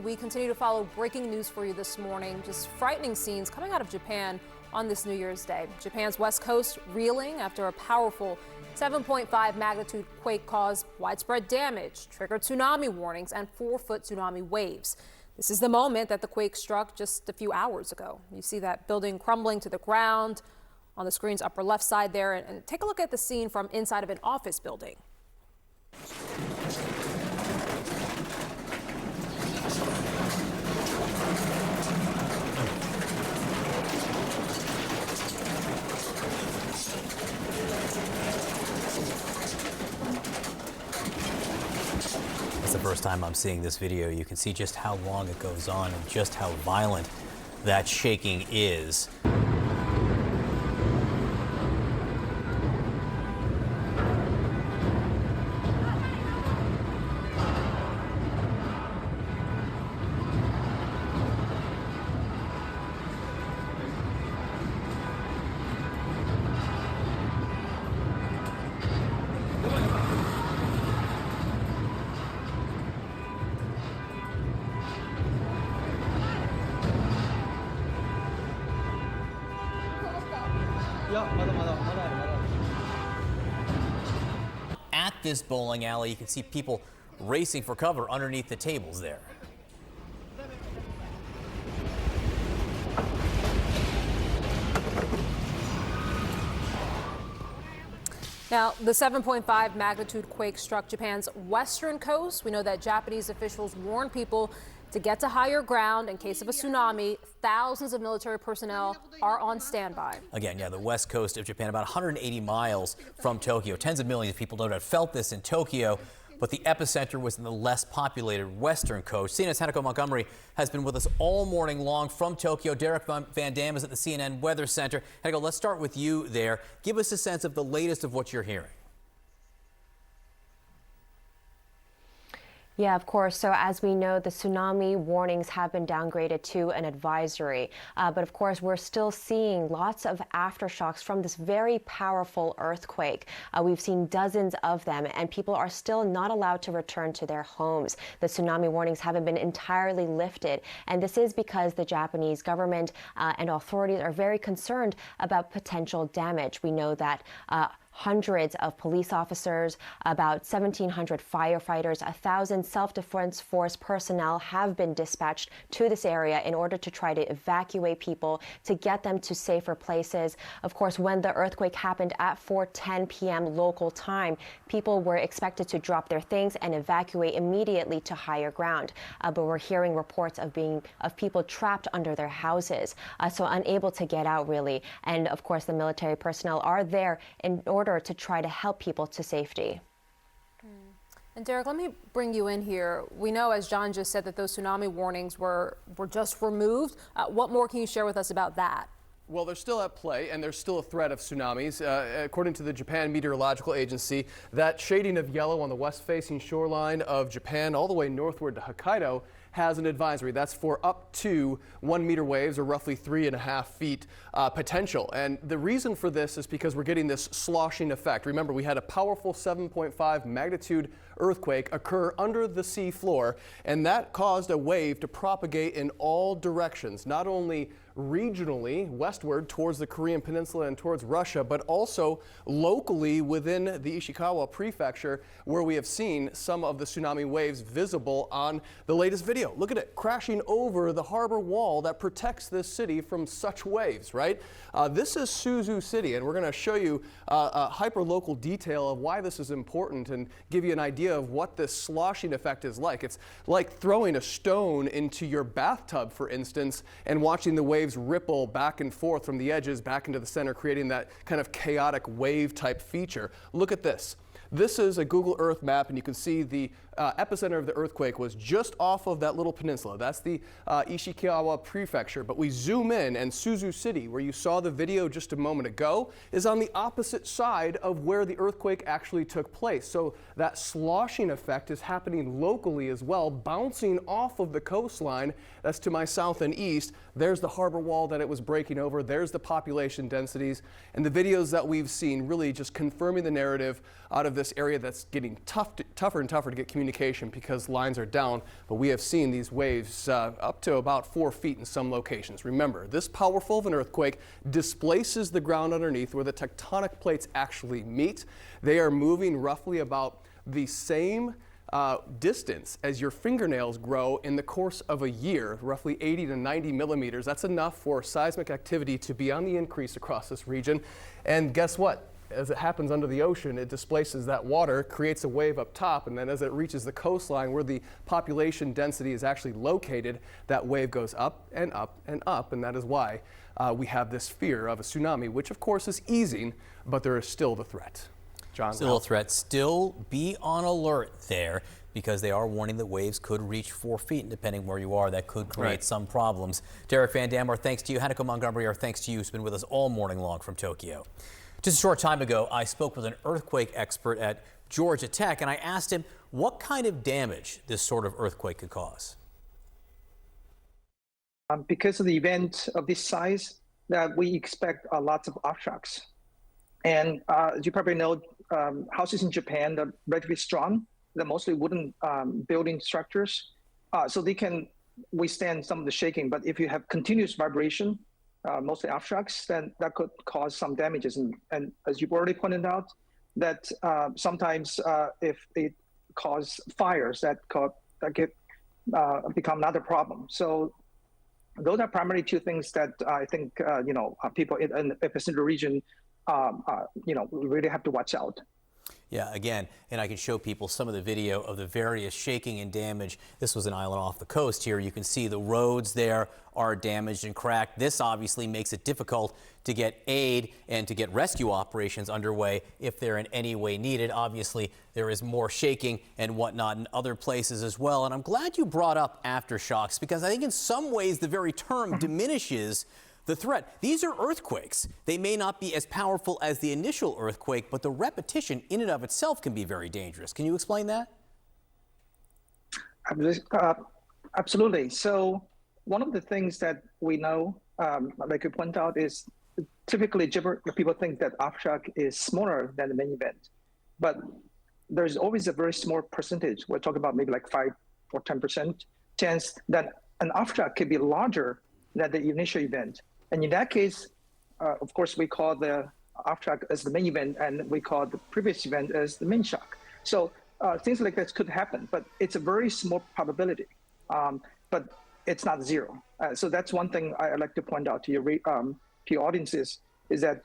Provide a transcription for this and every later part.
We continue to follow breaking news for you this morning. Just frightening scenes coming out of Japan on this New Year's Day. Japan's west coast reeling after a powerful 7.5 magnitude quake caused widespread damage, triggered tsunami warnings and 4-foot tsunami waves. This is the moment that the quake struck just a few hours ago. You see that building crumbling to the ground on the screen's upper left side there. And take a look at the scene from inside of an office building. It's the first time I'm seeing this video. You can see just how long it goes on and just how violent that shaking is. At this bowling alley, you can see people racing for cover underneath the tables there. Now, the 7.5 magnitude quake struck Japan's western coast. We know that Japanese officials warned people to get to higher ground in case of a tsunami. Thousands of military personnel are on standby. Again, the west coast of Japan, about 180 miles from Tokyo. Tens of millions of people no doubt felt this in Tokyo, but the epicenter was in the less populated western coast. CNN's Hanako Montgomery has been with us all morning long from Tokyo. Derek Van Dam is at the CNN Weather Center. Hanako, let's start with you there. Give us a sense of the latest of what you're hearing. Yeah, of course. So as we know, the tsunami warnings have been downgraded to an advisory. But of course, we're still seeing lots of aftershocks from this very powerful earthquake. We've seen dozens of them, and people are still not allowed to return to their homes. The tsunami warnings haven't been entirely lifted. And this is because the Japanese government and authorities are very concerned about potential damage. We know that hundreds of police officers, about 1,700 firefighters, 1,000 self-defense force personnel have been dispatched to this area in order to try to evacuate people, to get them to safer places. Of course, when the earthquake happened at 4:10 p.m. local time, people were expected to drop their things and evacuate immediately to higher ground. But we're hearing reports of people trapped under their houses, so unable to get out really. And of course, the military personnel are there in order to try to help people to safety. And Derek, let me bring you in here. We know, as John just said, that those tsunami warnings were just removed. What more can you share with us about that? Well, they're still at play, and there's still a threat of tsunamis. According to the Japan Meteorological Agency, that shading of yellow on the west-facing shoreline of Japan all the way northward to Hokkaido has an advisory. That's for up to 1 meter waves, or roughly 3.5 feet potential. And the reason for this is because we're getting this sloshing effect. Remember, we had a powerful 7.5 magnitude earthquake occur under the sea floor, and that caused a wave to propagate in all directions, not only regionally westward towards the Korean Peninsula and towards Russia, but also locally within the Ishikawa prefecture, where we have seen some of the tsunami waves visible on the latest video. Look at it crashing over the harbor wall that protects this city from such waves, right? This is Suzu City, and we're going to show you a hyper-local detail of why this is important and give you an idea of what this sloshing effect is like. It's like throwing a stone into your bathtub, for instance, and watching the waves ripple back and forth from the edges back into the center, creating that kind of chaotic wave type feature. Look at this. This is a Google Earth map, and you can see the epicenter of the earthquake was just off of that little peninsula. That's the Ishikawa prefecture. But we zoom in, and Suzu City, where you saw the video just a moment ago, is on the opposite side of where the earthquake actually took place. So that sloshing effect is happening locally as well, bouncing off of the coastline. That's to my south and east. There's the harbor wall that it was breaking over. There's the population densities. And the videos that we've seen really just confirming the narrative out of this area that's getting tougher and tougher to get communication communication because lines are down, but we have seen these waves up to about 4 feet in some locations. Remember, this powerful of an earthquake displaces the ground underneath where the tectonic plates actually meet. They are moving roughly about the same distance as your fingernails grow in the course of a year, roughly 80 to 90 millimeters. That's enough for seismic activity to be on the increase across this region. And guess what? As it happens under the ocean, it displaces that water, creates a wave up top, and then as it reaches the coastline where the population density is actually located, that wave goes up and up and up, and that is why we have this fear of a tsunami, which of course is easing, but there is still the threat. John? Still a threat. Still be on alert there because they are warning that waves could reach 4 feet, and depending where you are, that could create some problems. Derek Van Dam, our thanks to you. Hanako Montgomery, our thanks to you, who's been with us all morning long from Tokyo. Just a short time ago, I spoke with an earthquake expert at Georgia Tech, and I asked him what kind of damage this sort of earthquake could cause. Because of the event of this size, that we expect lots of aftershocks. And as you probably know, houses in Japan are relatively strong. They're mostly wooden building structures, so they can withstand some of the shaking. But if you have continuous vibration, mostly aftershocks, then that could cause some damages. And as you've already pointed out, that sometimes if it causes fires, that become another problem. So those are primarily two things that I think people in the epicenter region we really have to watch out. Yeah, again, and I can show people some of the video of the various shaking and damage. This was an island off the coast here. You can see the roads there are damaged and cracked. This obviously makes it difficult to get aid and to get rescue operations underway if they're in any way needed. Obviously, there is more shaking and whatnot in other places as well. And I'm glad you brought up aftershocks because I think in some ways the very term diminishes the threat. These are earthquakes. They may not be as powerful as the initial earthquake, but the repetition in and of itself can be very dangerous. Can you explain that? Absolutely. So one of the things that we know, like you point out, is typically people think that aftershock is smaller than the main event, but there's always a very small percentage. We're talking about maybe like 5 or 10% chance that an aftershock could be larger than the initial event. And in that case, of course, we call the aftershock as the main event, and we call the previous event as the main shock. So things like this could happen, but it's a very small probability, but it's not zero. So that's one thing I like to point out to your audiences, is that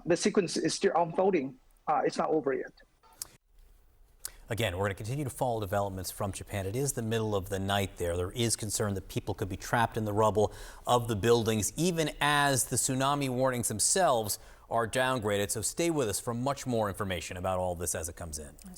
the sequence is still unfolding. It's not over yet. Again, we're going to continue to follow developments from Japan. It is the middle of the night there. There is concern that people could be trapped in the rubble of the buildings, even as the tsunami warnings themselves are downgraded. So stay with us for much more information about all this as it comes in.